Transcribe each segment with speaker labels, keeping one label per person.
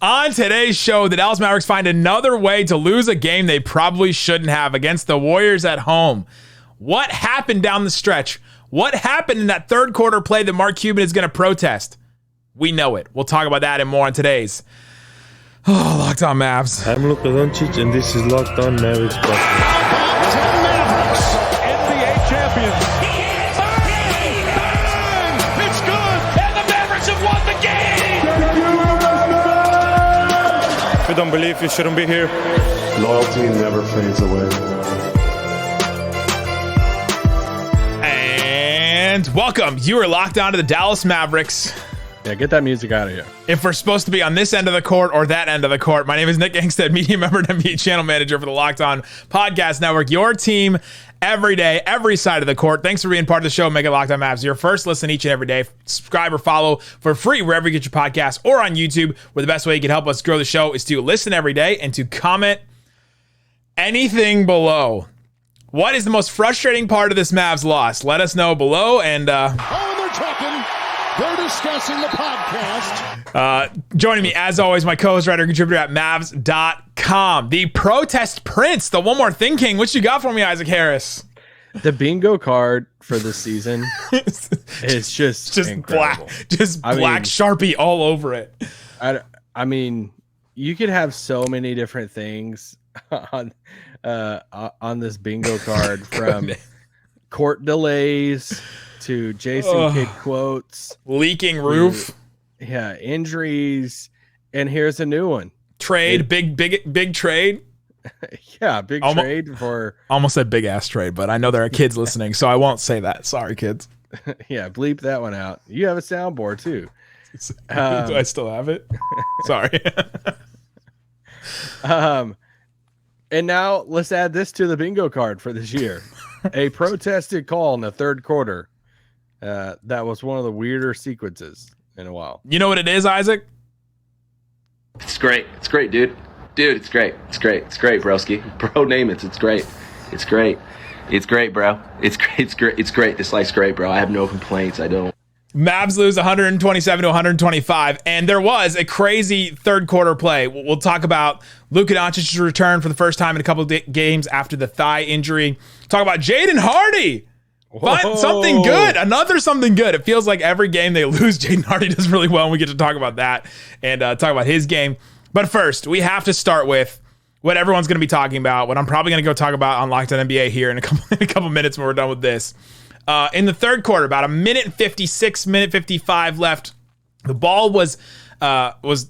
Speaker 1: On today's show, the Dallas Mavericks find another way to lose a game they probably shouldn't have against the Warriors at home. What happened down the stretch? What happened in that third quarter play that Mark Cuban is going to protest? We know it. We'll talk about that and more on today's Locked On Mavs.
Speaker 2: I'm Luka Doncic, and this is Locked On Mavericks.
Speaker 3: Mavericks, NBA champions. Bang! It's good! And the Mavericks have won the game!
Speaker 2: If you don't believe, you shouldn't be here.
Speaker 4: Loyalty never fades away.
Speaker 1: And welcome. You are locked on to the Dallas Mavericks.
Speaker 5: Yeah, get that music out of here.
Speaker 1: If we're supposed to be on this end of the court or that end of the court, my name is Nick Angstadt, media member and NBA channel manager for the Locked On Podcast Network. Your team every day, every side of the court. Thanks for being part of the show. Make it Locked On Mavs your first listen each and every day. Subscribe or follow for free wherever you get your podcasts or on YouTube, where the best way you can help us grow the show is to listen every day and to comment anything below. What is the most frustrating part of this Mavs loss? Let us know below. And
Speaker 3: They're discussing the podcast.
Speaker 1: Joining me, as always, my co-host, writer, and contributor at Mavs.com, the protest prince, the one more thing king. What you got for me, Isaac Harris?
Speaker 5: The bingo card for this season is just incredible.
Speaker 1: Black Sharpie all over it.
Speaker 5: I mean, you could have so many different things on this bingo card, from court delays to Jason Kidd quotes,
Speaker 1: leaking roof,
Speaker 5: injuries, and here's a new one.
Speaker 1: Trade, big trade.
Speaker 5: Yeah, big trade for...
Speaker 1: Almost said big ass trade, but I know there are kids listening, so I won't say that. Sorry, kids.
Speaker 5: Yeah, bleep that one out. You have a soundboard too.
Speaker 1: Do I still have it? Sorry.
Speaker 5: And now let's add this to the bingo card for this year. A protested call in the third quarter. That was one of the weirder sequences in a while.
Speaker 1: You know what it is, Isaac?
Speaker 6: It's great. It's great, dude. Dude, it's great. It's great. It's great, broski. Bro, name it. It's great. It's great. It's great, bro. It's great. It's great. It's great. This life's great, bro. I have no complaints. I don't.
Speaker 1: Mavs lose 127 to 125, and there was a crazy third quarter play. We'll talk about Luka Doncic's return for the first time in a couple of games after the thigh injury. Talk about Jaden Hardy. Find something good. Another something good. It feels like every game they lose, Jaden Hardy does really well, and we get to talk about that and talk about his game. But first, we have to start with what everyone's going to be talking about, what I'm probably going to go talk about on Locked On NBA here in a couple minutes when we're done with this. In the third quarter, about a minute 56, minute 55 left, the ball was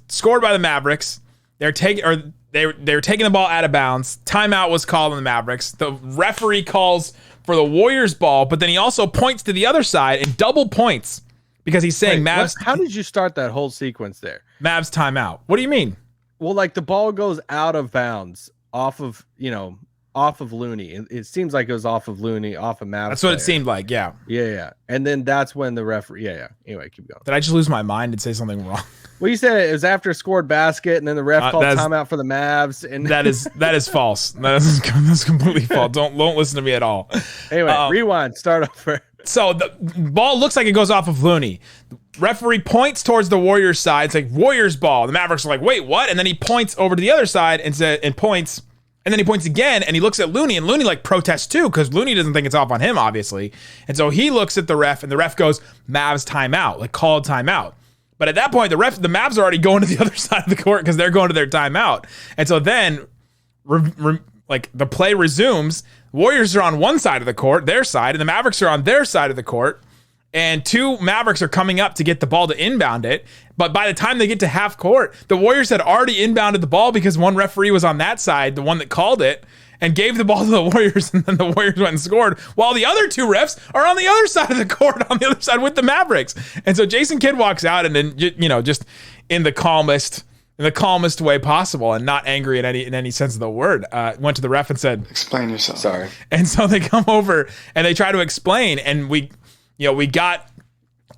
Speaker 1: scored by the Mavericks. They were taking the ball out of bounds. Timeout was called on the Mavericks. The referee calls for the Warriors ball, but then he also points to the other side and double points because he's saying Mavs.
Speaker 5: How did you start that whole sequence there?
Speaker 1: Mavs timeout. What do you mean?
Speaker 5: Well, like the ball goes out of bounds off of Looney. It seems like it was off of Looney, off of Mavs.
Speaker 1: That's what it seemed like, yeah.
Speaker 5: Yeah. And then that's when the referee, Anyway, keep going.
Speaker 1: Did I just lose my mind and say something wrong?
Speaker 5: Well, you said it was after a scored basket, and then the ref called timeout for the Mavs. And
Speaker 1: that is false. That's completely false. Don't listen to me at all.
Speaker 5: Anyway, rewind. Start over.
Speaker 1: So the ball looks like it goes off of Looney. The referee points towards the Warriors side. It's like Warriors ball. The Mavericks are like, wait, what? And then he points over to the other side and points. And then he points again, and he looks at Looney, and Looney like protests too, because Looney doesn't think it's off on him, obviously. And so he looks at the ref, and the ref goes, Mavs timeout, like called timeout. But at that point, the Mavs are already going to the other side of the court because they're going to their timeout. And so then, like the play resumes. Warriors are on one side of the court, their side, and the Mavericks are on their side of the court. And two Mavericks are coming up to get the ball to inbound it. But by the time they get to half court, the Warriors had already inbounded the ball because one referee was on that side, the one that called it, and gave the ball to the Warriors, and then the Warriors went and scored, while the other two refs are on the other side of the court, on the other side with the Mavericks. And so Jason Kidd walks out, and then, just in the calmest way possible and not angry in any sense of the word, went to the ref and said,
Speaker 4: "Explain yourself."
Speaker 6: Sorry.
Speaker 1: And so they come over and they try to explain, and we got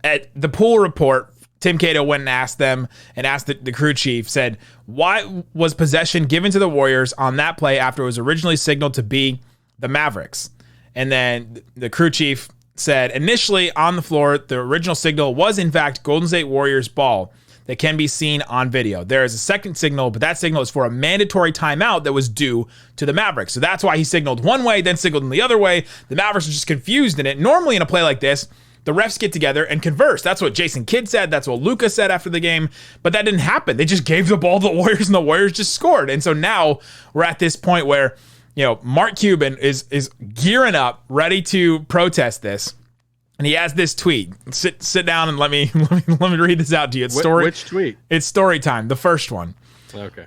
Speaker 1: at the pool report. Tim Cato went and asked them and asked the crew chief, said, why was possession given to the Warriors on that play after it was originally signaled to be the Mavericks? And then the crew chief said, initially on the floor, the original signal was in fact Golden State Warriors ball. that can be seen on video. There is a second signal, but that signal is for a mandatory timeout that was due to the Mavericks. So that's why he signaled one way, then signaled in the other way. The Mavericks are just confused in it. Normally in a play like this, the refs get together and converse. That's what Jason Kidd said. That's what Luka said after the game. But that didn't happen. They just gave the ball to the Warriors, and the Warriors just scored. And so now we're at this point where, Mark Cuban is gearing up, ready to protest this. And he has this tweet. Sit down and let me read this out to you.
Speaker 5: Which tweet?
Speaker 1: It's story time. The first one.
Speaker 5: Okay.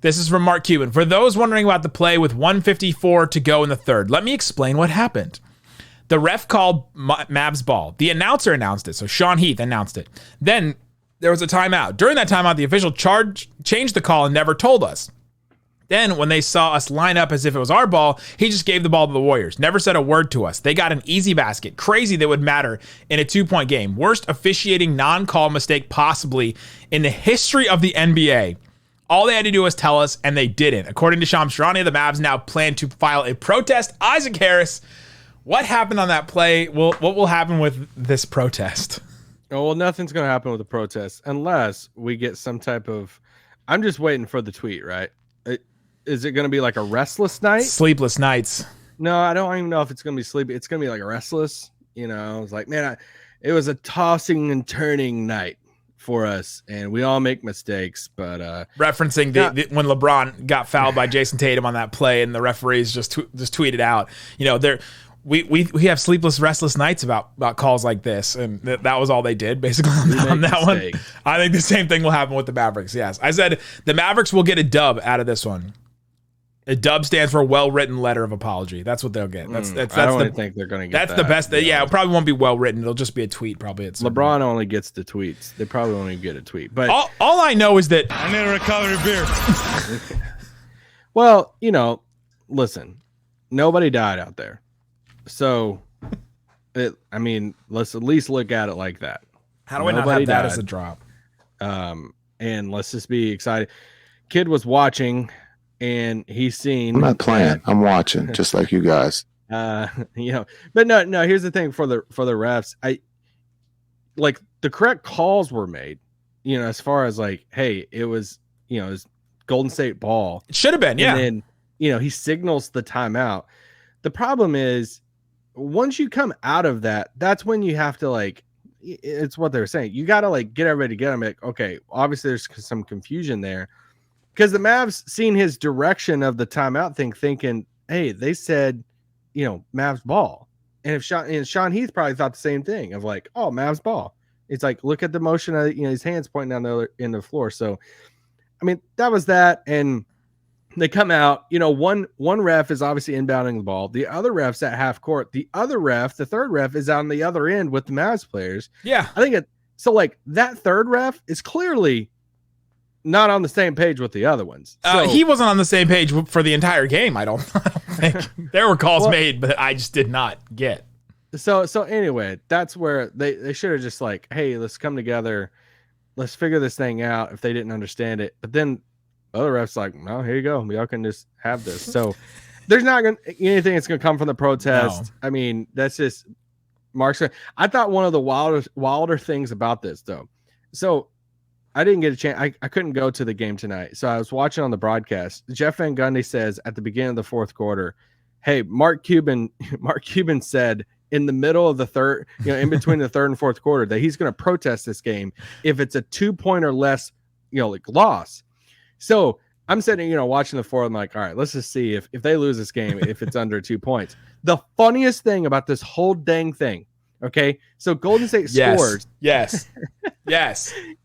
Speaker 1: This is from Mark Cuban. For those wondering about the play with 1:54 to go in the third, let me explain what happened. The ref called Mavs ball. The announcer announced it. So Sean Heath announced it. Then there was a timeout. During that timeout, the official changed the call and never told us. Then when they saw us line up as if it was our ball, he just gave the ball to the Warriors. Never said a word to us. They got an easy basket. Crazy that would matter in a 2-point game. Worst officiating non-call mistake possibly in the history of the NBA. All they had to do was tell us, and they didn't. According to Shams Charania, the Mavs now plan to file a protest. Isaac Harris, what happened on that play? What will happen with this protest?
Speaker 5: Oh, well, nothing's going to happen with the protest unless we get some type of... I'm just waiting for the tweet, right? Is it going to be like a restless night?
Speaker 1: Sleepless nights.
Speaker 5: No, I don't even know if it's going to be sleepy. It's going to be like a restless, It's like, man, it was a tossing and turning night for us, and we all make mistakes, but
Speaker 1: referencing when LeBron got fouled by Jason Tatum on that play, and the referees just tweeted out, we have sleepless, restless nights about calls like this, and that was all they did basically on that one. I think the same thing will happen with the Mavericks. Yes, I said the Mavericks will get a dub out of this one. A dub stands for well-written letter of apology. That's what they'll get. I don't
Speaker 5: think they're going to get
Speaker 1: that. That's the best. Yeah, it probably won't be well-written. It'll just be a tweet. Probably.
Speaker 5: LeBron only gets the tweets. They probably only get a tweet. But
Speaker 1: all I know is that
Speaker 3: I need a recovery beer.
Speaker 5: Well, listen, nobody died out there. So, let's at least look at it like that.
Speaker 1: How do I not have that as a drop?
Speaker 5: And let's just be excited. Kid was watching, and he's seen.
Speaker 7: I'm not playing. I'm watching, just like you guys.
Speaker 5: But no. Here's the thing for the refs. The correct calls were made. As far as hey, it was it was Golden State ball.
Speaker 1: It should have been, yeah.
Speaker 5: And then he signals the timeout. The problem is, once you come out of that, that's when you have to it's what they're saying. You got to get everybody together and be like, okay, obviously there's some confusion there because the Mavs seen his direction of the timeout thing, thinking, hey, they said, Mavs ball. And Sean Heath probably thought the same thing of oh, Mavs ball. It's look at the motion of his hands pointing down in the floor. So, that was that. And they come out, one ref is obviously inbounding the ball. The other ref's at half court. The other ref, the third ref, is on the other end with the Mavs players.
Speaker 1: Yeah.
Speaker 5: I think that third ref is clearly not on the same page with the other ones. So,
Speaker 1: he wasn't on the same page for the entire game, I don't think. There were calls made, but I just did not get.
Speaker 5: So anyway, that's where they should have just hey, let's come together. Let's figure this thing out if they didn't understand it. But then other refs no, here you go. Y'all can just have this. So there's not going to anything that's going to come from the protest. No. That's just Mark's. I thought one of the wilder things about this though. So I didn't get a chance. I couldn't go to the game tonight. So I was watching on the broadcast. Jeff Van Gundy says at the beginning of the fourth quarter, hey, Mark Cuban said in the middle of the third, in between the third and fourth quarter, that he's going to protest this game if it's a 2-point or less, loss. So I'm sitting, watching the four. I'm all right, let's just see if they lose this game, if it's under 2 points. The funniest thing about this whole dang thing. Okay. So Golden State scores.
Speaker 1: Yes.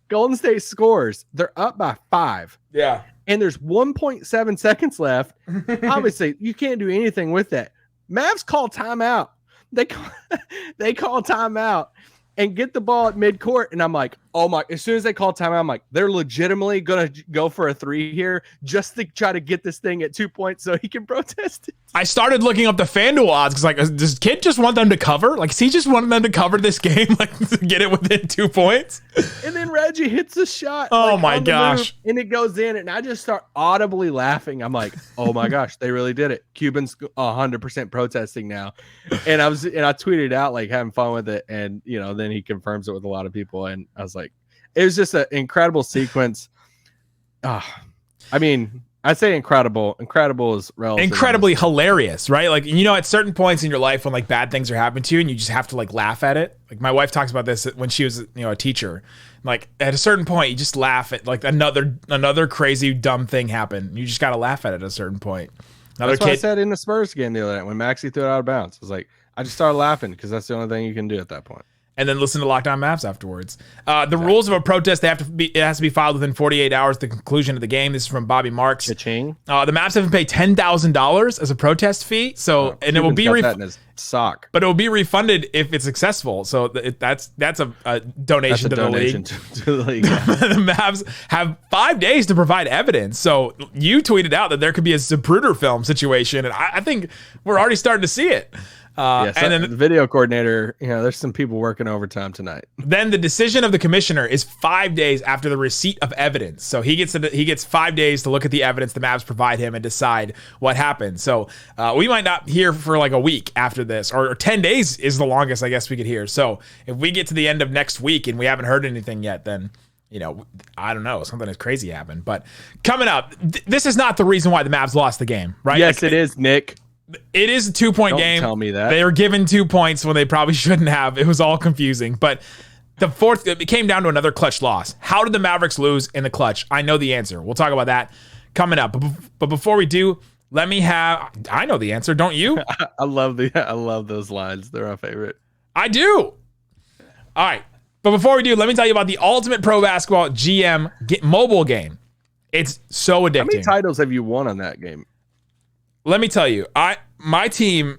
Speaker 5: Golden State scores. They're up by 5.
Speaker 1: Yeah.
Speaker 5: And there's 1.7 seconds left. Obviously, you can't do anything with that. Mavs call timeout. They call timeout and get the ball at midcourt. And I'm like, oh my, as soon as they call timeout, I'm like, they're legitimately going to go for a 3 here just to try to get this thing at 2 points so he can protest it.
Speaker 1: I started looking up the FanDuel odds because does Kid just want them to cover? Is he just wanting them to cover this game, to get it within 2 points?
Speaker 5: And then Reggie hits a shot.
Speaker 1: Oh my gosh.
Speaker 5: And it goes in, and I just start audibly laughing. I'm like, oh my gosh, they really did it. Cuban's 100% protesting now. And I tweeted out having fun with it, and then he confirms it with a lot of people, and I was like, it was just an incredible sequence. I mean, I say incredible. Incredible is relative.
Speaker 1: Incredibly hilarious, right? Like, at certain points in your life when like bad things are happening to you and you just have to like laugh at it. Like my wife talks about this when she was, a teacher. Like at a certain point, you just laugh at like another crazy dumb thing happened. You just got to laugh at it at a certain point.
Speaker 5: That's what I said in the Spurs game the other night when Maxey threw it out of bounds. I was like, I just started laughing because that's the only thing you can do at that point.
Speaker 1: And then listen to Locked On Mavs afterwards. The rules of a protest, it has to be filed within 48 hours at the conclusion of the game. This is from Bobby Marks.
Speaker 5: Cha-ching.
Speaker 1: The Mavs have to pay $10,000 as a protest fee. So, and it will be
Speaker 5: that in his sock.
Speaker 1: But it will be refunded if it's successful. So that's a donation to the league.
Speaker 5: To the league. Yeah.
Speaker 1: The Mavs have 5 days to provide evidence. So you tweeted out that there could be a Zapruder film situation, and I think we're already starting to see it.
Speaker 5: And then the video coordinator, there's some people working overtime tonight.
Speaker 1: Then the decision of the commissioner is 5 days after the receipt of evidence. So he gets 5 days to look at the evidence the Mavs provide him and decide what happened. So we might not hear for like a week after this, or 10 days is the longest I guess we could hear. So if we get to the end of next week and we haven't heard anything yet, then I don't know, something is crazy happened. But coming up, this is not the reason why the Mavs lost the game, right?
Speaker 5: Yes, it is, Nick.
Speaker 1: It is a 2-point game.
Speaker 5: Don't tell me that.
Speaker 1: They were given 2 points when they probably shouldn't have. It was all confusing. But it came down to another clutch loss. How did the Mavericks lose in the clutch? I know the answer. We'll talk about that coming up. But before we do, I know the answer, don't you?
Speaker 5: I love those lines. They're my favorite.
Speaker 1: I do. All right. But before we do, let me tell you about the Ultimate Pro Basketball GM mobile game. It's so addicting.
Speaker 5: How many titles have you won on that game?
Speaker 1: Let me tell you, my team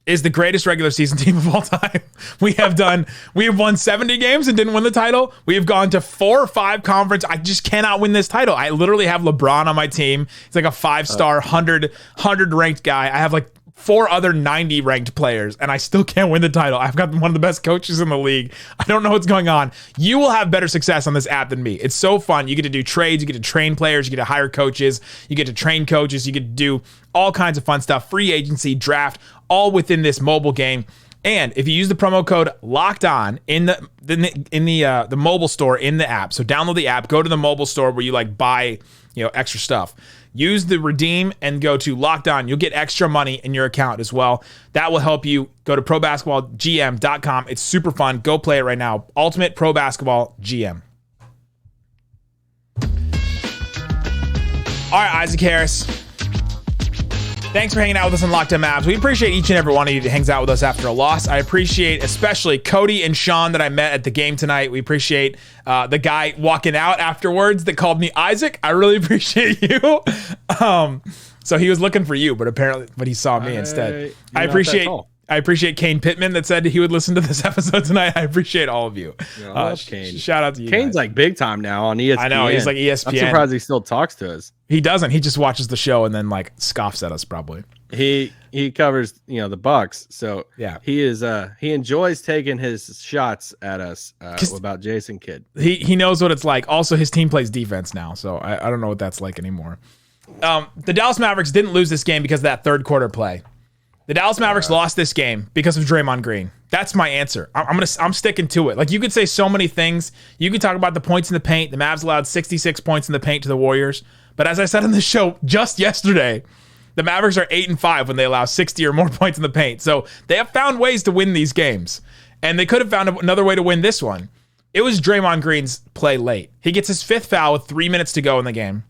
Speaker 1: is the greatest regular season team of all time. We have won 70 games and didn't win the title. We have gone to 4 or 5 conference. I just cannot win this title. I literally have LeBron on my team. He's like a 5-star, 100 ranked guy. I have like 4 other 90 ranked players, and I still can't win the title. I've got one of the best coaches in the league. I don't know what's going on. You will have better success on this app than me. It's so fun. You get to do trades. You get to train players. You get to hire coaches. You get to train coaches. You get to do all kinds of fun stuff. Free agency, draft, all within this mobile game. And if you use the promo code Locked On in the mobile store in the app, so download the app, go to the mobile store where you like buy extra stuff. Use the redeem and go to Locked On. You'll get extra money in your account as well. That will help you. Go to probasketballgm.com. It's super fun. Go play it right now. Ultimate Pro Basketball GM. All right, Isaac Harris. Thanks for hanging out with us on Locked On Mavs. We appreciate each and every one of you that hangs out with us after a loss. I appreciate especially Cody and Sean that I met at the game tonight. We appreciate the guy walking out afterwards that called me Isaac. I really appreciate you. So he was looking for you, but he saw me instead. I appreciate Kane Pittman that said he would listen to this episode tonight. I appreciate all of you.
Speaker 5: Yeah, I love Kane.
Speaker 1: Shout out to you.
Speaker 5: Kane's
Speaker 1: guys.
Speaker 5: like big time now on ESPN.
Speaker 1: I know, he's like ESPN.
Speaker 5: I'm surprised he still talks to us.
Speaker 1: He doesn't. He just watches the show and then like scoffs at us probably.
Speaker 5: He covers, the Bucks. So
Speaker 1: yeah,
Speaker 5: he enjoys taking his shots at us about Jason Kidd.
Speaker 1: He knows what it's like. Also, his team plays defense now, so I don't know what that's like anymore. The Dallas Mavericks didn't lose this game because of that third quarter play. The Dallas Mavericks lost this game because of Draymond Green. That's my answer. I'm sticking to it. Like, you could say so many things. You could talk about the points in the paint. The Mavs allowed 66 points in the paint to the Warriors. But as I said on the show just yesterday, the Mavericks are 8-5 when they allow 60 or more points in the paint. So they have found ways to win these games. And they could have found another way to win this one. It was Draymond Green's play late. He gets his 5th foul with 3 minutes to go in the game.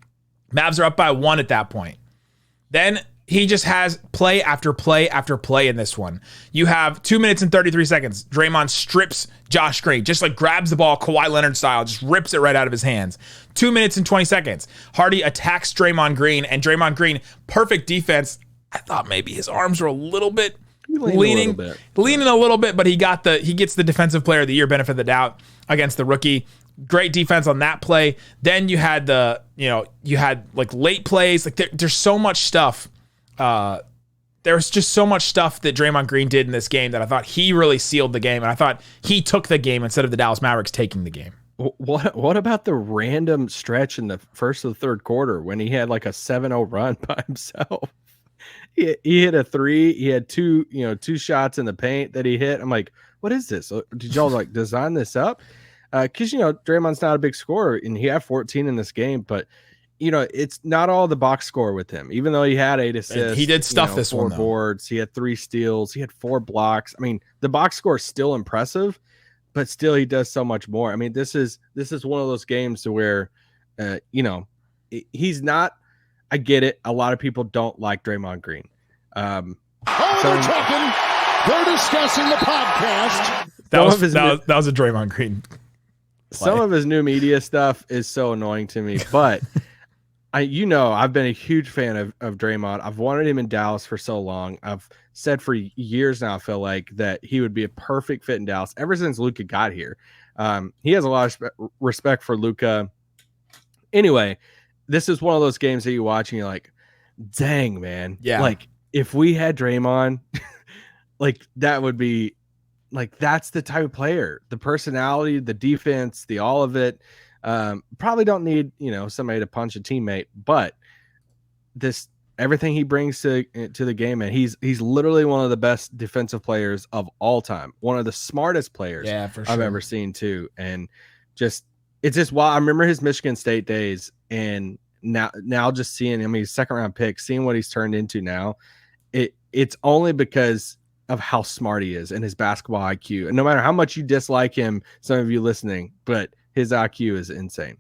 Speaker 1: Mavs are up by 1 at that point. Then he just has play after play after play in this one. You have 2 minutes and 33 seconds. Draymond strips Josh Green, just like grabs the ball Kawhi Leonard style, just rips it right out of his hands. 2 minutes and 20 seconds. Hardy attacks Draymond Green, and Draymond Green, perfect defense. I thought maybe his arms were a little bit leaning a little bit, but he gets the Defensive Player of the Year benefit of the doubt against the rookie. Great defense on that play. Then you had like late plays. Like there's so much stuff. There's just so much stuff that Draymond Green did in this game that I thought he really sealed the game, and I thought he took the game instead of the Dallas Mavericks taking the game.
Speaker 5: What about the random stretch in the first of the third quarter when he had like a 7-0 run by himself? He hit a 3. He had two shots in the paint that he hit. I'm like, what is this? Did y'all like design this up? Because, Draymond's not a big scorer, and he had 14 in this game, but, it's not all the box score with him. Even though he had 8 assists.
Speaker 1: He did stuff this
Speaker 5: 4
Speaker 1: one, though.
Speaker 5: boards. He had 3 steals. He had 4 blocks. I mean, the box score is still impressive, but still he does so much more. I mean, this is one of those games to where, he's not – I get it. A lot of people don't like Draymond Green.
Speaker 3: They're discussing the podcast.
Speaker 1: That was a Draymond Green play.
Speaker 5: Some of his new media stuff is so annoying to me, but I've been a huge fan of Draymond. I've wanted him in Dallas for so long. I've said for years now, I feel like that he would be a perfect fit in Dallas ever since Luka got here. He has a lot of respect for Luka. Anyway, this is one of those games that you watch and you're like, dang, man.
Speaker 1: Yeah.
Speaker 5: Like, if we had Draymond, like, that would be, like, that's the type of player. The personality, the defense, the all of it. Probably don't need, somebody to punch a teammate, but everything he brings to the game, and he's literally one of the best defensive players of all time. One of the smartest players
Speaker 1: for sure.
Speaker 5: I've ever seen too. And it's just wild. I remember his Michigan State days, and now just seeing him, he's second round pick, seeing what he's turned into now. It's only because of how smart he is and his basketball IQ. And no matter how much you dislike him, some of you listening, but his IQ is insane.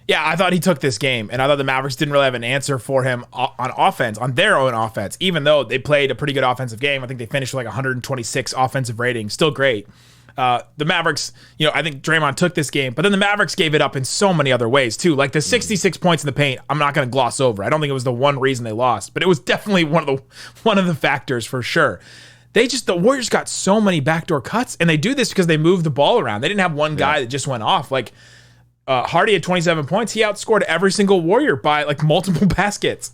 Speaker 1: Yeah, I thought he took this game, and I thought the Mavericks didn't really have an answer for him on offense, on their own offense, even though they played a pretty good offensive game. I think they finished with like 126 offensive rating. Still great. The Mavericks, I think Draymond took this game, but then the Mavericks gave it up in so many other ways too. Like the 66 points in the paint, I'm not going to gloss over. I don't think it was the one reason they lost, but it was definitely one of the factors for sure. The Warriors got so many backdoor cuts, and they do this because they move the ball around. They didn't have one guy that just went off. Like Hardy had 27 points. He outscored every single Warrior by like multiple baskets.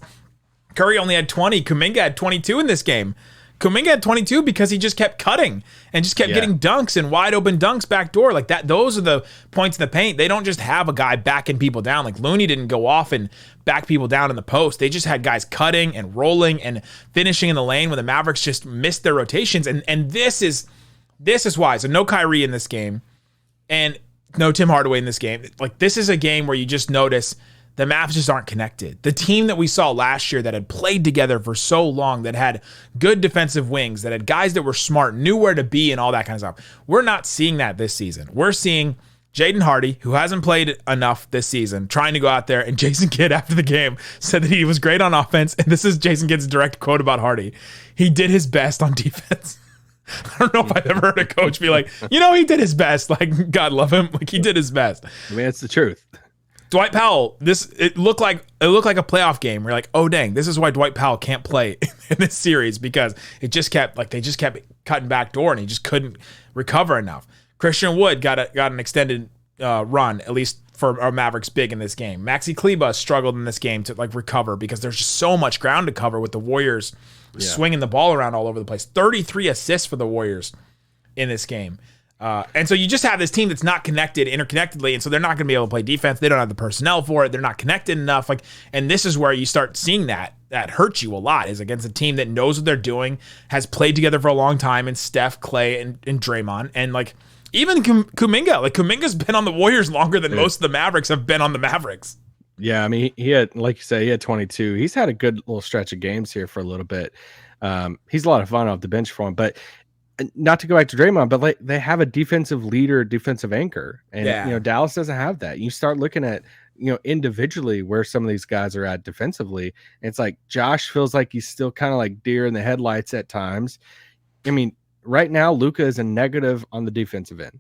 Speaker 1: Curry only had 20. Kuminga had 22 in this game. Kuminga had 22 because he just kept cutting and just kept getting dunks and wide open dunks backdoor like that. Those are the points in the paint. They don't just have a guy backing people down. Like Looney didn't go off and back people down in the post. They just had guys cutting and rolling and finishing in the lane when the Mavericks just missed their rotations. And this is why. So no Kyrie in this game and no Tim Hardaway in this game. Like this is a game where you just notice the Mavs just aren't connected. The team that we saw last year that had played together for so long, that had good defensive wings, that had guys that were smart, knew where to be and all that kind of stuff. We're not seeing that this season. We're seeing Jaden Hardy, who hasn't played enough this season, trying to go out there. And Jason Kidd, after the game, said that he was great on offense. And this is Jason Kidd's direct quote about Hardy. He did his best on defense. I don't know if I've ever heard a coach be like, he did his best. Like, God love him. Like, he did his best.
Speaker 5: I mean, it's the truth.
Speaker 1: Dwight Powell, it looked like a playoff game. We're like, oh dang, this is why Dwight Powell can't play in this series, because they just kept cutting back door and he just couldn't recover enough. Christian Wood got an extended run, at least for our Mavericks big in this game. Maxi Kleba struggled in this game to recover because there's just so much ground to cover with the Warriors swinging the ball around all over the place. 33 assists for the Warriors in this game. And so you just have this team that's not connected interconnectedly, and so they're not going to be able to play defense. They don't have the personnel for it. They're not connected enough. And this is where you start seeing that hurts you a lot, is against a team that knows what they're doing, has played together for a long time, and Steph, Clay, and Draymond, and even Kuminga. Kuminga's been on the Warriors longer than most of the Mavericks have been on the Mavericks.
Speaker 5: Yeah, I mean, he had, like you say, he had 22. He's had a good little stretch of games here for a little bit. He's a lot of fun off the bench for him, but. Not to go back to Draymond, but they have a defensive leader, defensive anchor, and Dallas doesn't have that. You start looking at individually where some of these guys are at defensively. And it's like Josh feels like he's still kind of like deer in the headlights at times. I mean, right now Luka is a negative on the defensive end.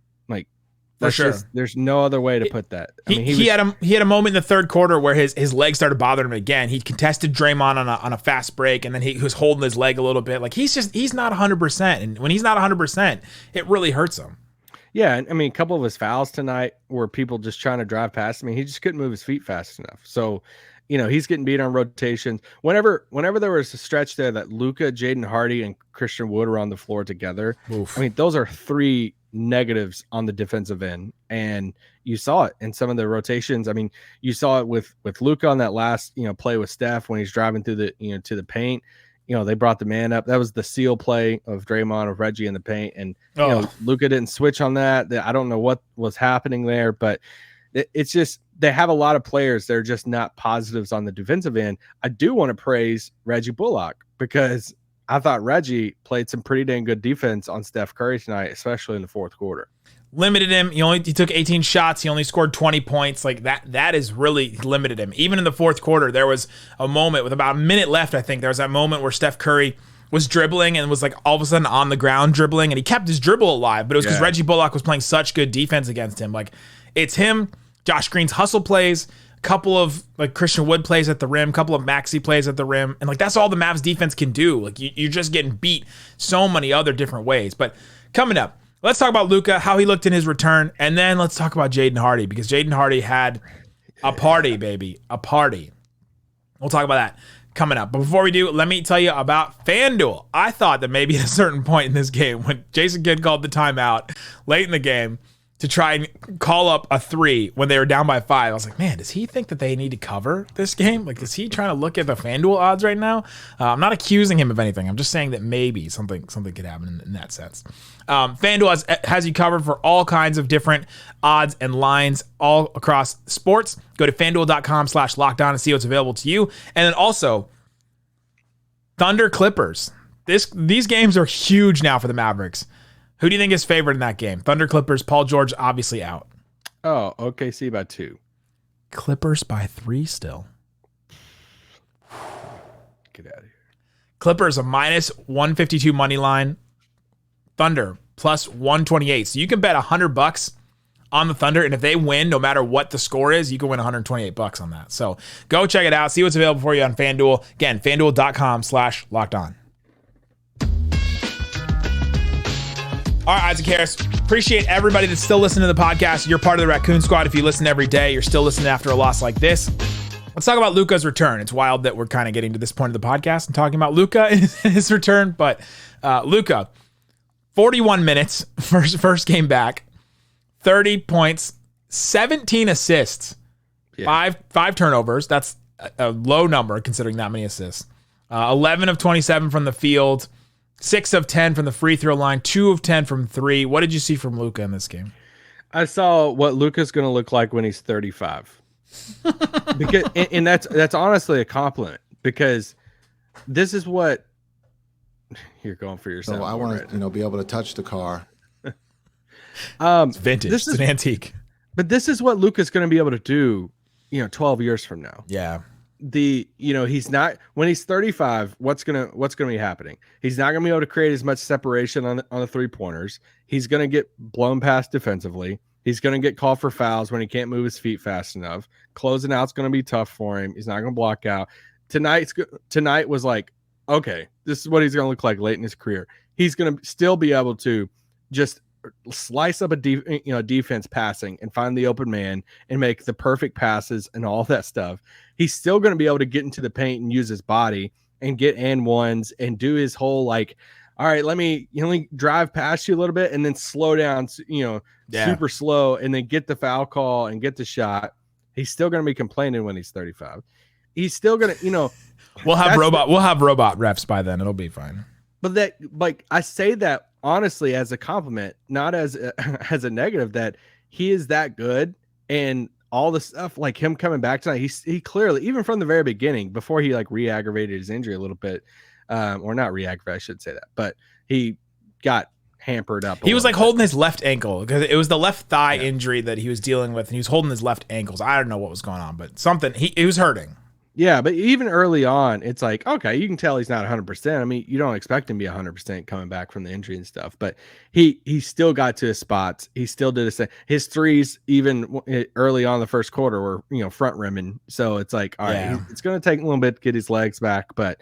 Speaker 5: For sure, there's no other way to put that. I mean, he had a moment in the third quarter where his leg started bothering him again. He contested Draymond on a fast break, and then he was holding his leg a little bit. He's not 100%, and when he's not 100%, it really hurts him. Yeah, I mean, a couple of his fouls tonight were people just trying to drive past him. He just couldn't move his feet fast enough. So, he's getting beat on rotations. Whenever there was a stretch there that Luka, Jaden Hardy, and Christian Wood were on the floor together, I mean, those are three negatives on the defensive end, and you saw it in some of the rotations. I mean, you saw it with Luka on that last play with Steph when he's driving through the to the paint. they brought the man up. That was the seal play of Draymond of Reggie in the paint, and Luka didn't switch on that. I don't know what was happening there, but it's just they have a lot of players that are just not positives on the defensive end. I do want to praise Reggie Bullock because I thought Reggie played some pretty dang good defense on Steph Curry tonight, especially in the fourth quarter.
Speaker 1: Limited him. He took 18 shots. He only scored 20 points. Like that is really limited him. Even in the fourth quarter, there was a moment with about a minute left. I think there was that moment where Steph Curry was dribbling and was like all of a sudden on the ground dribbling, and he kept his dribble alive. But it was because Reggie Bullock was playing such good defense against him. Like it's him, Josh Green's hustle plays, a couple of like Christian Wood plays at the rim, a couple of Maxey plays at the rim, and like that's all the Mavs defense can do. Like you're just getting beat so many other different ways. But coming up, let's talk about Luka, how he looked in his return, and then let's talk about Jaden Hardy because Jaden Hardy had a party, baby, a party. We'll talk about that coming up. But before we do, let me tell you about FanDuel. I thought that maybe at a certain point in this game when Jason Kidd called the timeout late in the game to try and call up a 3 when they were down by 5. I was like, man, does he think that they need to cover this game? Like, is he trying to look at the FanDuel odds right now? I'm not accusing him of anything. I'm just saying that maybe something could happen in that sense. FanDuel has you covered for all kinds of different odds and lines all across sports. Go to FanDuel.com/lockdown and see what's available to you. And then also, Thunder Clippers. These games are huge now for the Mavericks. Who do you think is favored in that game? Thunder Clippers, Paul George obviously out.
Speaker 5: Oh, OKC by 2.
Speaker 1: Clippers by 3 still.
Speaker 5: Get out of here.
Speaker 1: Clippers a -152 money line. Thunder plus 128. So you can bet $100 on the Thunder, and if they win, no matter what the score is, you can win $128 on that. So go check it out. See what's available for you on FanDuel. Again, FanDuel.com/lockedon. All right, Isaac Harris, appreciate everybody that's still listening to the podcast. You're part of the Raccoon Squad. If you listen every day, you're still listening after a loss like this. Let's talk about Luka's return. It's wild that we're kind of getting to this point of the podcast and talking about Luka and his return. But Luka, 41 minutes, first game back, 30 points, 17 assists, five turnovers. That's a low number considering that many assists. 11 of 27 from the field. 6 of 10 from the free throw line, 2 of 10 from 3. What did you see from Luka in this game?
Speaker 5: I saw what Luka's going to look like when he's 35. Because and that's honestly a compliment because this is what you're going for yourself.
Speaker 7: So I want to be able to touch the car.
Speaker 1: It's vintage. It's an antique.
Speaker 5: But this is what Luka's going to be able to do, 12 years from now.
Speaker 1: Yeah.
Speaker 5: He's not when he's 35. What's gonna be happening? He's not gonna be able to create as much separation on the 3-pointers. He's gonna get blown past defensively. He's gonna get called for fouls when he can't move his feet fast enough. Closing out's gonna be tough for him. He's not gonna block out. Tonight was like, okay, this is what he's gonna look like late in his career. He's gonna still be able to just slice up a defense passing and find the open man and make the perfect passes and all that stuff. He's still going to be able to get into the paint and use his body and get and ones and do his whole like, all right, let me drive past you a little bit and then slow down, super slow and then get the foul call and get the shot. He's still going to be complaining when he's 35. He's still going to,
Speaker 1: we'll have robot refs by then. It'll be fine.
Speaker 5: But that, like, I say that honestly as a compliment, not as a negative, that he is that good and all the stuff like him coming back tonight. He clearly, even from the very beginning, before he like re-aggravated his injury a little bit, or not re-aggravate, I should say that, but he got hampered up.
Speaker 1: He was like holding his left ankle because it was the left thigh injury that he was dealing with, and he was holding his left ankles. I don't know what was going on, but something he was hurting.
Speaker 5: Yeah, but even early on, it's like, okay, you can tell he's not 100%. I mean, you don't expect him to be 100% coming back from the injury and stuff, but he still got to his spots. He still did his threes, even early on the first quarter, were front rimming. So it's like, all right, it's going to take a little bit to get his legs back, but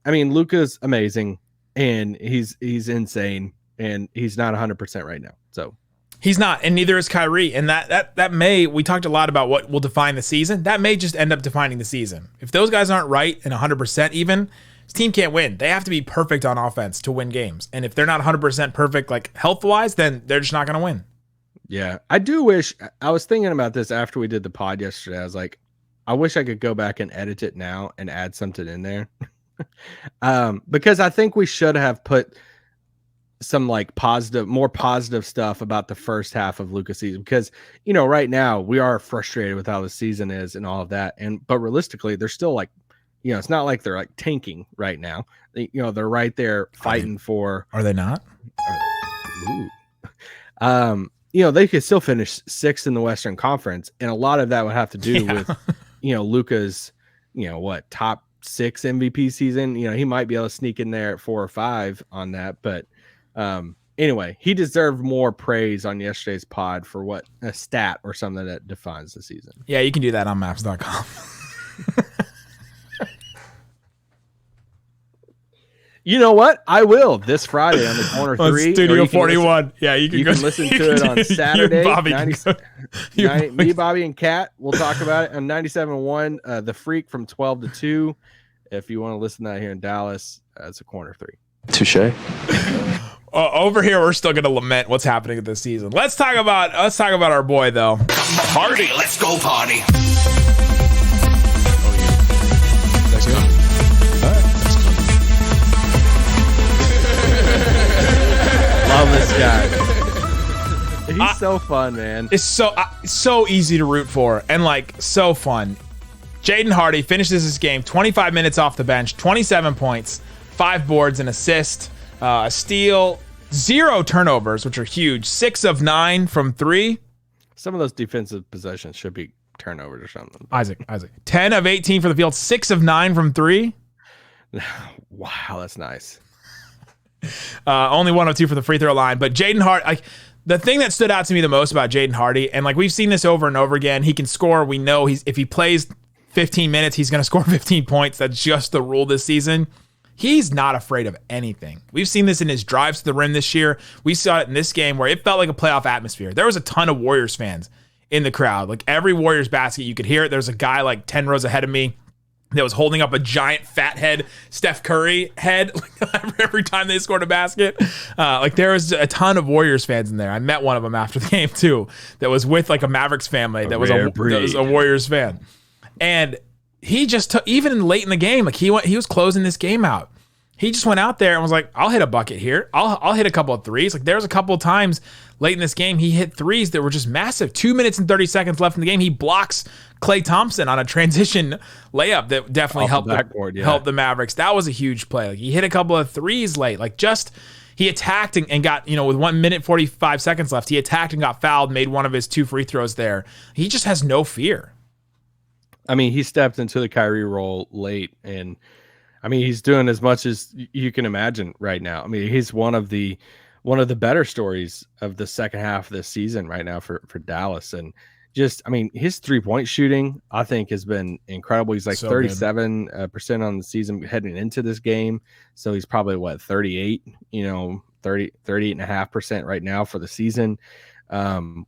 Speaker 5: Luka's amazing and he's insane and he's not 100% right now. So.
Speaker 1: He's not, and neither is Kyrie. And that may, we talked a lot about what will define the season. That may just end up defining the season. If those guys aren't right and 100% even, this team can't win. They have to be perfect on offense to win games. And if they're not 100% perfect, like health-wise, then they're just not going to win.
Speaker 5: Yeah, I do wish, I was thinking about this after we did the pod yesterday. I was like, I wish I could go back and edit it now and add something in there. Because I think we should have put some like more positive stuff about the first half of Luka's season, because right now we are frustrated with how the season is and all of that, but realistically they're still like, it's not like they're like tanking right now. They're right there fighting for.
Speaker 1: Are they not?
Speaker 5: They could still finish sixth in the Western Conference, and a lot of that would have to do with Luka's top 6 MVP season. He might be able to sneak in there at 4 or 5 on that, but anyway, he deserved more praise on yesterday's pod for what a stat or something that defines the season.
Speaker 1: Yeah, you can do that on Mavs.com.
Speaker 5: You know what? I will this Friday on the Corner 3.
Speaker 1: Studio 41.
Speaker 5: You can listen to it on Saturday. Me, Bobby, and Kat. We'll talk about it on 97.1. The Freak from 12 to 2. If you want to listen to that here in Dallas, it's a Corner 3.
Speaker 6: Touche.
Speaker 1: Over here, we're still going to lament what's happening this season. Let's talk about our boy though.
Speaker 8: Party, let's go party.
Speaker 5: Love this guy. He's so fun, man.
Speaker 1: It's so easy to root for and like so fun. Jaden Hardy finishes this game 25 minutes off the bench, 27 points, 5 boards, an assist, a steal, 0 turnovers, which are huge. 6 of 9 from 3.
Speaker 5: Some of those defensive possessions should be turnovers or something.
Speaker 1: Isaac. 10 of 18 for the field, 6 of 9 from 3.
Speaker 5: Wow, that's nice.
Speaker 1: Only 1 of 2 for the free throw line. But Jaden Hardy, like the thing that stood out to me the most about Jaden Hardy, and like we've seen this over and over again, he can score. We know if he plays 15 minutes, he's going to score 15 points. That's just the rule this season. He's not afraid of anything. We've seen this in his drives to the rim this year. We saw it in this game where it felt like a playoff atmosphere. There was a ton of Warriors fans in the crowd. Like every Warriors basket, you could hear it. There's a guy like 10 rows ahead of me that was holding up a giant fat head Steph Curry head every time they scored a basket. Like there was a ton of Warriors fans in there. I met one of them after the game too that was with like a Mavericks family that was a Warriors fan. And he just took, even late in the game, like he was closing this game out. He just went out there and was like, I'll hit a bucket here. I'll hit a couple of threes. Like there was a couple of times late in this game, he hit threes that were just massive. 2 minutes and 30 seconds left in the game. He blocks Klay Thompson on a transition layup that definitely helped the Mavericks. That was a huge play. Like he hit a couple of threes late. Like just he attacked and got, with 1 minute 45 seconds left, he attacked and got fouled, made one of his 2 free throws there. He just has no fear.
Speaker 5: I mean, he stepped into the Kyrie role late, and I mean, he's doing as much as you can imagine right now. I mean, he's one of the better stories of the second half of this season right now for Dallas. And just, I mean, his 3-point shooting, I think, has been incredible. He's like 37% on the season heading into this game. So he's probably 38, 38.5% right now for the season.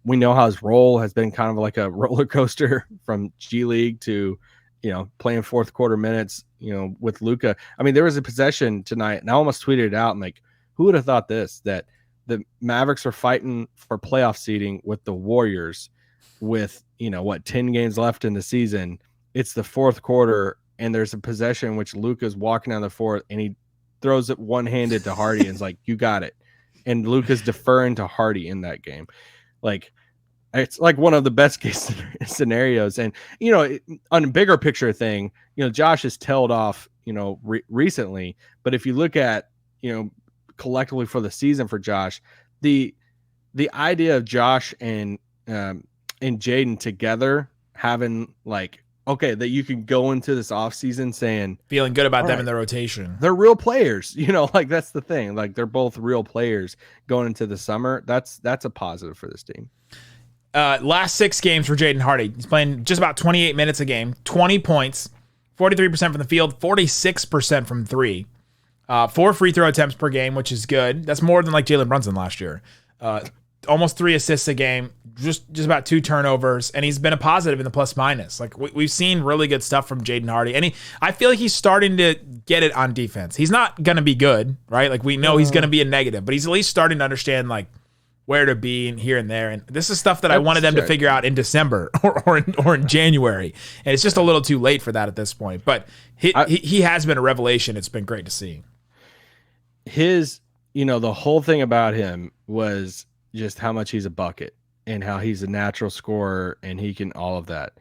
Speaker 5: We know how his role has been kind of like a roller coaster from G League to, playing fourth quarter minutes, with Luka. I mean, there was a possession tonight, and I almost tweeted it out. I'm like, who would have thought that the Mavericks are fighting for playoff seeding with the Warriors with, 10 games left in the season. It's the fourth quarter, and there's a possession which Luka's walking down the floor, and he throws it one-handed to Hardy and is like, you got it. And Luka's deferring to Hardy in that game. Like, it's like one of the best case scenarios. And, on a bigger picture thing, Josh has tailed off, recently. But if you look at, collectively for the season for Josh, the idea of Josh and Jaden together having like, okay, that you can go into this offseason saying,
Speaker 1: feeling good about them in the rotation.
Speaker 5: They're real players, like that's the thing. Like they're both real players going into the summer. That's a positive for this team.
Speaker 1: Last 6 games for Jaden Hardy. He's playing just about 28 minutes a game, 20 points, 43% from the field, 46% from 3. 4 free throw attempts per game, which is good. That's more than like Jalen Brunson last year. Almost 3 assists a game, just about 2 turnovers, and he's been a positive in the plus minus. Like we've seen really good stuff from Jaden Hardy, and I feel like he's starting to get it on defense. He's not gonna be good, right? Like we know he's gonna be a negative, but he's at least starting to understand like where to be and here and there. And this is stuff that I
Speaker 5: That's
Speaker 1: wanted them to
Speaker 5: true.
Speaker 1: figure out in December or in January. And it's just a little too late for that at this point. But he has been a revelation. It's been great to see.
Speaker 5: The whole thing about him was just how much he's a bucket and how he's a natural scorer and he can all of that.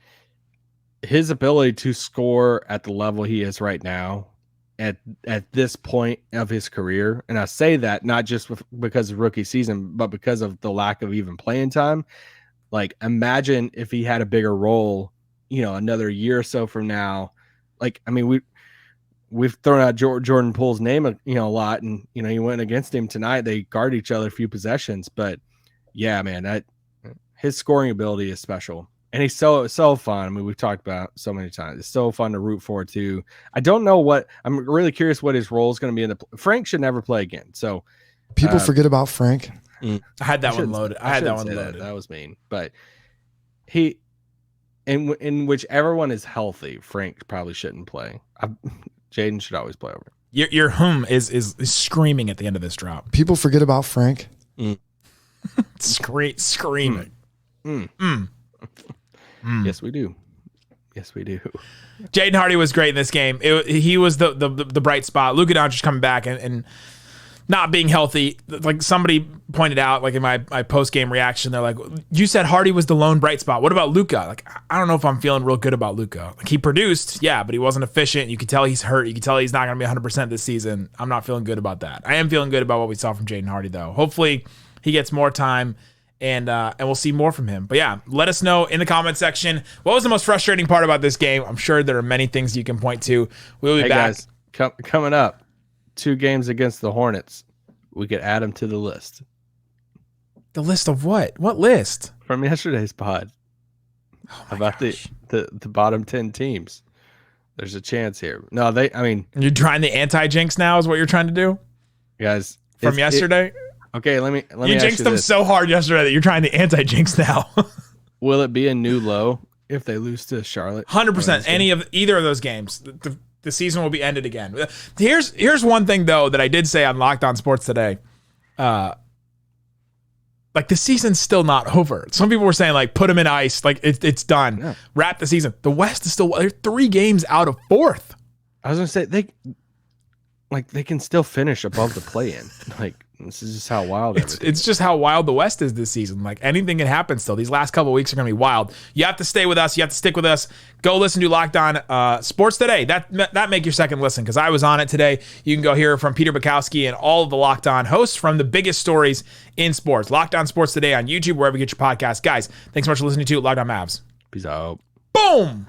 Speaker 5: His ability to score at the level he is right now at this point of his career, and I say that not just because of rookie season, but because of the lack of even playing time. Like, imagine if he had a bigger role, another year or so from now. Like, I mean, we've thrown out Jordan Poole's name, a lot, and he went against him tonight. They guard each other a few possessions, but yeah, man, his scoring ability is special. And he's so fun. I mean, we've talked about it so many times. It's so fun to root for too. I don't know I'm really curious what his role is going to be in Frank should never play again. So
Speaker 9: people forget about Frank.
Speaker 1: I had that one loaded.
Speaker 5: That was mean. But in whichever one is healthy, Frank probably shouldn't play. Jaden should always play over.
Speaker 1: Your is screaming at the end of this drop.
Speaker 9: People forget about Frank.
Speaker 1: Screaming.
Speaker 5: Yes, we do. Yes, we do.
Speaker 1: Jaden Hardy was great in this game. He was the bright spot. Luka Doncic coming back and not being healthy. Like somebody pointed out, like in my post-game reaction, they're like, you said Hardy was the lone bright spot. What about Luka? Like, I don't know if I'm feeling real good about Luka. Like, he produced, yeah, but he wasn't efficient. You could tell he's hurt. You could tell he's not going to be 100% this season. I'm not feeling good about that. I am feeling good about what we saw from Jaden Hardy, though. Hopefully he gets more time. And we'll see more from him. But yeah, let us know in the comment section what was the most frustrating part about this game. I'm sure there are many things you can point to. We'll be back.
Speaker 5: Guys, coming up, 2 games against the Hornets. We could add them to the list.
Speaker 1: The list of what? What list?
Speaker 5: From yesterday's pod. About the bottom 10 teams. There's a chance here. No,
Speaker 1: you're trying the anti-jinx now is what you're trying to do?
Speaker 5: Guys.
Speaker 1: From yesterday?
Speaker 5: Okay, let me
Speaker 1: you jinxed them so hard yesterday that you're trying to anti-jinx now.
Speaker 5: Will it be a new low if they lose to Charlotte?
Speaker 1: 100%. Either of those games, the season will be ended again. Here's one thing though that I did say on Locked On Sports today. Like, the season's still not over. Some people were saying like put them in ice, like it's done. Yeah. Wrap the season. The West is still they're 3 games out of 4th.
Speaker 5: I was gonna say they can still finish above the play-in. Like, this is just how wild
Speaker 1: it's just how wild the West is this season. Like, anything can happen still. These last couple of weeks are going to be wild. You have to stay with us. You have to stick with us. Go listen to Locked On Sports Today. That make your second listen, because I was on it today. You can go hear from Peter Bukowski and all of the Locked On hosts from the biggest stories in sports. Locked On Sports Today on YouTube, wherever you get your podcast. Guys, thanks so much for listening to Locked On Mavs.
Speaker 5: Peace out.
Speaker 1: Boom!